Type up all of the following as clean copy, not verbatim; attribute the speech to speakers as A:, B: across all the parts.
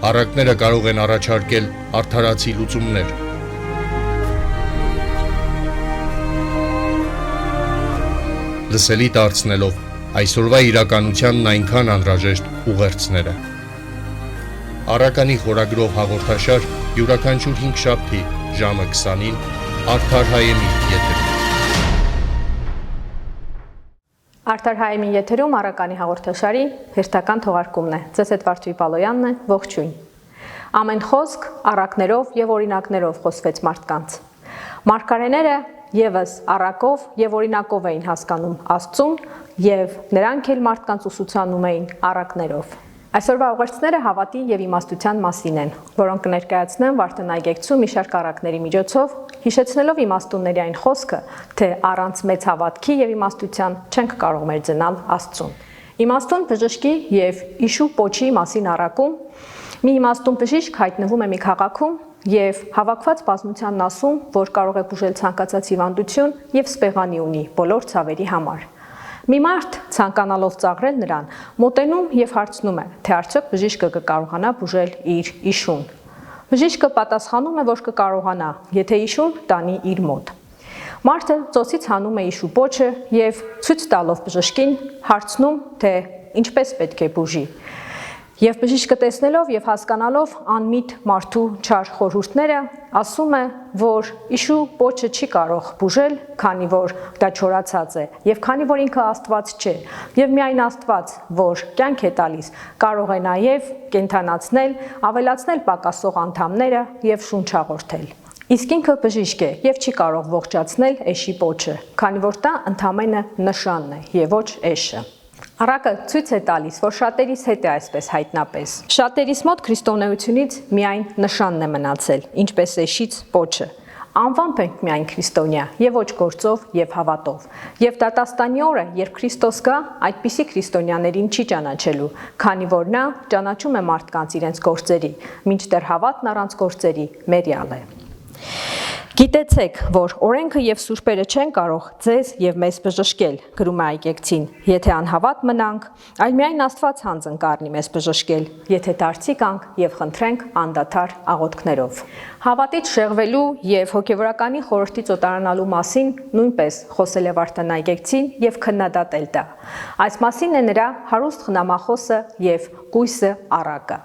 A: Առակները կարող են առաջարկել արդարացի լուծումներ։ Լսելի դարձնելով այսօրվա իրականությանն այնքան անհրաժեշտ ուղերձները։ Առականի խորագրով հաղորդաշար յուրաքանչյուր 5 շաբթի ժամը 20-ին Արդար Հայեմի եթերում։
B: Արդար Հայեմի եթերում Առականի հաղորդաշարի հերթական թողարկումն է։ Ձեզ հետ Վարդուհի Պալոյանն է, ողջույն։ Ամեն խոսք առակներով եւ օրինակներով խոսվեց մարդկանց։ Մարգարեները Եվս առակով եւ օրինակով էին հասկանում Աստծուն եւ նրանք էլ մարդկանց ուսուցանում էին առակներով։ Այսօրվա ուղերձները հավատի եւ իմաստության մասին են, որոնք կներկայացնեն Վարդան այգեկցու մի շարք առակների միջոցով, հիշեցնելով իմաստունների այն խոսքը, թե առանց մեծ հավատքի եւ իմաստության չենք կարող մեծանալ Աստծուն։ Իմաստուն բժշկի եւ իշու պոչի մասին առակում մի իմաստուն բժիշկ հայտնվում է մի քաղաքում եւ հավաքված բազմությանն ասում, որ կարող է բուժել ցանկացած հիվանդություն եւ սպեղանի ունի բոլոր ցավերի համար։ Մի մարդ ցանկանալով ծաղրել նրան, մոտենում եւ հարցնում է, թե արդյոք բժիշկը կկարողանա բուժել իր իշուն։ Բժիշկը պատասխանում է, որ կկարողանա, եթե իշուն տանի իր մոտ։ Մարդը ծոցից հանում է իշու պոչը եւ ցույց տալով բժշկին հարցնում, թե ինչպես պետք է բուժի։ Եվ բժիշկը տեսնելով եւ հասկանալով անմիտ մարդու չար խորհուրդները, ասում է, որ իշու պոչը չի կարող բուժել, քանի որ դա չորացած է, եւ քանի որ ինքը Աստված չէ, եւ միայն Աստված, որ կյանք է տալիս, կարող է նաեւ կենթանացնել, ավելացնել պակասող անդամները եւ շունչ հաղորդել։ Իսկ ինքը բժիշկ է եւ չի կարող ողջացնել էշի պոչը, քանի որ դա ընդամենը նշանն է եւ ոչ էշը։ Առակը ցույց է տալիս, որ շատերիս հետ է այսպես հայտնապես։ Շատերիս մոտ քրիստոնեությունից միայն նշանն է մնացել, ինչպես էշից պոչը։ Անվամբ ենք միայն քրիստոնյա, եւ ոչ գործով եւ հավատով։ Եվ դատաստանի օրը, երբ Քրիստոս գա, այդպիսի քրիստոնյաներին չի ճանաչելու, քանի որ նա ճանաչում է մարդկանց իրենց գործերի, մինչդեռ հավատն առանց գործերի մերյալ է։ Գիտեցեք, որ օրենքը եւ սուրբերը չեն կարող ձեզ եւ մեզ բժշկել, գրում է այգեկցին, եթե անհավատ մնանք, այլ միայն Աստված հանձն կառնի մեզ բժշկել, եթե դարձի կանք եւ խնդրենք անդադար աղոթքներով։ Հավատից շեղվելու եւ հոգեվորականի խորհրդից օտարանալու մասին նույնպես խոսել է Վարդան այգեկցին եւ քննադատել դա։ Այս մասին է նրա հարուստ խնամախոսը եւ կույսը առակը։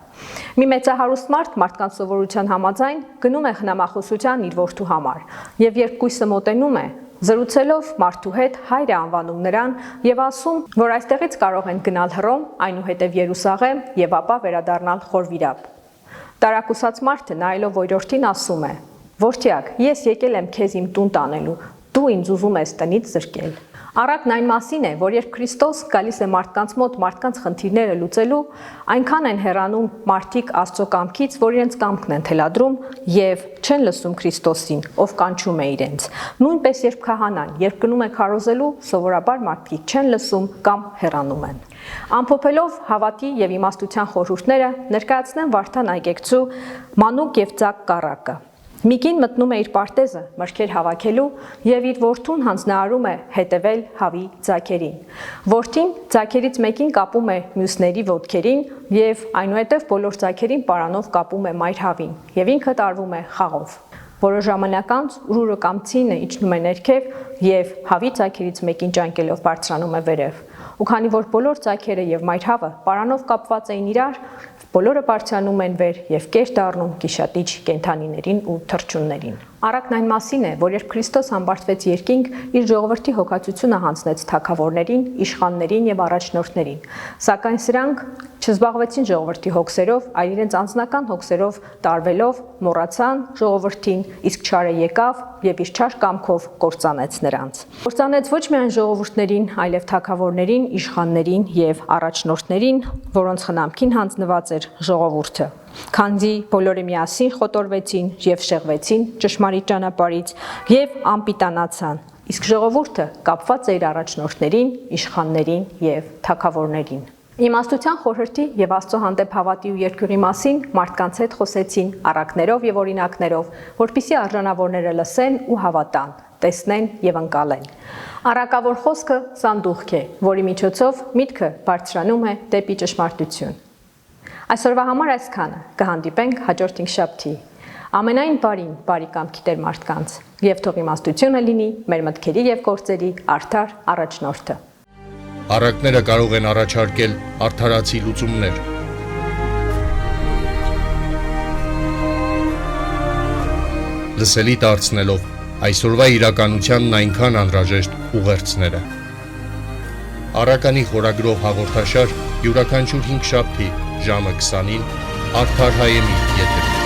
B: Մի մեծահարուստ մարդ մարդկանց սովորության համաձայն գնում է խնամախոսության իր որդու համար, եւ երբ կույսը մոտենում է, զրուցելով մարդու հետ հայր է անվանում նրան եւ ասում, որ այստեղից կարող են գնալ Հռոմ, այնուհետեւ Երուսաղեմ եւ ապա վերադառնալ Խորվիրապ։ Տարակուսած մարդը նայելով օրորդին ասում է. «Որդյակ, ես եկել եմ քեզ իմ տուն տանելու, դու ինձ ուզում ես տնից զրկել»։ Առակն այն մասին է, որ երբ Քրիստոս գալիս է մարդկանց մոտ մարդկանց խնդիրները լուծելու, այնքան են հեռանում մարդիկ Աստծո կամքից, որ իրենց կամքն են թելադրում եւ չեն լսում Քրիստոսին, ով կանչում է իրենց։ Նույնպես երբ քահանան, երբ գնում է քարոզելու, սովորաբար մարդիկ չեն լսում կամ հեռանում են։ Ամփոփելով հավատի եւ իմաստության խորհուրդները, ներկայացնեմ Վարդան այգեկցու մանուկ եւ ծակ կառակը։ Մի կին մտնում է իր պարտեզը մրգեր հավաքելու եւ իր որդուն հանձնարարում է հետևել հավի ձագերին։ Որդին ձագերից մեկին կապում է մյուսների ոտքերին եւ այնուհետեւ բոլոր ձագերին պարանով կապում է մայր հավին եւ ինքը տարվում է խաղով։ Որոշ ժամանակ անց ուրուրը կամ ցինը իջնում է ներքև եւ հավի ձագերից մեկին ճանկելով բարձրանում է վերև։ Ու քանի որ բոլոր ձագերը եւ մայր հավը պարանով կապված էին իրար, բոլորը բարձրանում են վեր եւ կեր դառնում գիշատիչ կենդանիներին ու թռչուններին։ Առակն այն մասին է, որ երբ Քրիստոս համբարձվեց երկինք, իր ժողովրդի հոգացությունը հանձնեց թագավորներին, իշխաններին եւ առաջնորդներին, սակայն սրանք չզբաղվեցին ժողովրդի հոգսերով, այլ իրենց անձնական հոգսերով տարվելով մոռացան ժողովրդին, իսկ չարը եկավ եւ իր չար կամքով կործանեց նրանց։ Կործանեց ոչ միայն ժողովուրդներին, այլև թագավորներին, իշխաններին եւ առաջնորդներին, որոնց խնամքին հանձնված էր ժողովուրդը։ Քանզի բոլորը միասին խոտորվեցին եւ շեղվեցին ճշմարիտ ճանապարհից եւ անպիտանացան, իսկ ժողովուրդը կապված էր առաջնորդներին, իշխաններին եւ թագավորներին։ Իմաստության խորհրդի եւ Աստծո հանդեպ հավատի ու երկյուղի մասին մարդկանց հետ խոսեցին առակներով եւ օրինակներով, որպիսի արժանավորները լսեն ու հավատան, տեսնեն եւ ընկալեն։ Առակավոր խոսքը սանդուղք է, որի միջոցով միտքը բարձրանում է դեպի ճշմարտություն։ Այսօրվա համար այսքանը, կհանդիպենք հաջորդ հինգշաբթի։ Ամենայն բարին, բարի կամքի տեր մարդկանց, եւ թող իմաստությունը լինի մեր մտքերի եւ գործերի արդար առաջնորդը։
A: Առակները կարող են առաջարկել արդարացի լուծումներ։ Լսելի դարձնելով այսօրվա իրականությանն այնքան անհրաժեշտ ուղերձները։ Առականի խորագրով հաղորդաշար յուրաքանչյուր հինգշաբթի ժամը 20-ին Արդար Հայեմի եթերում։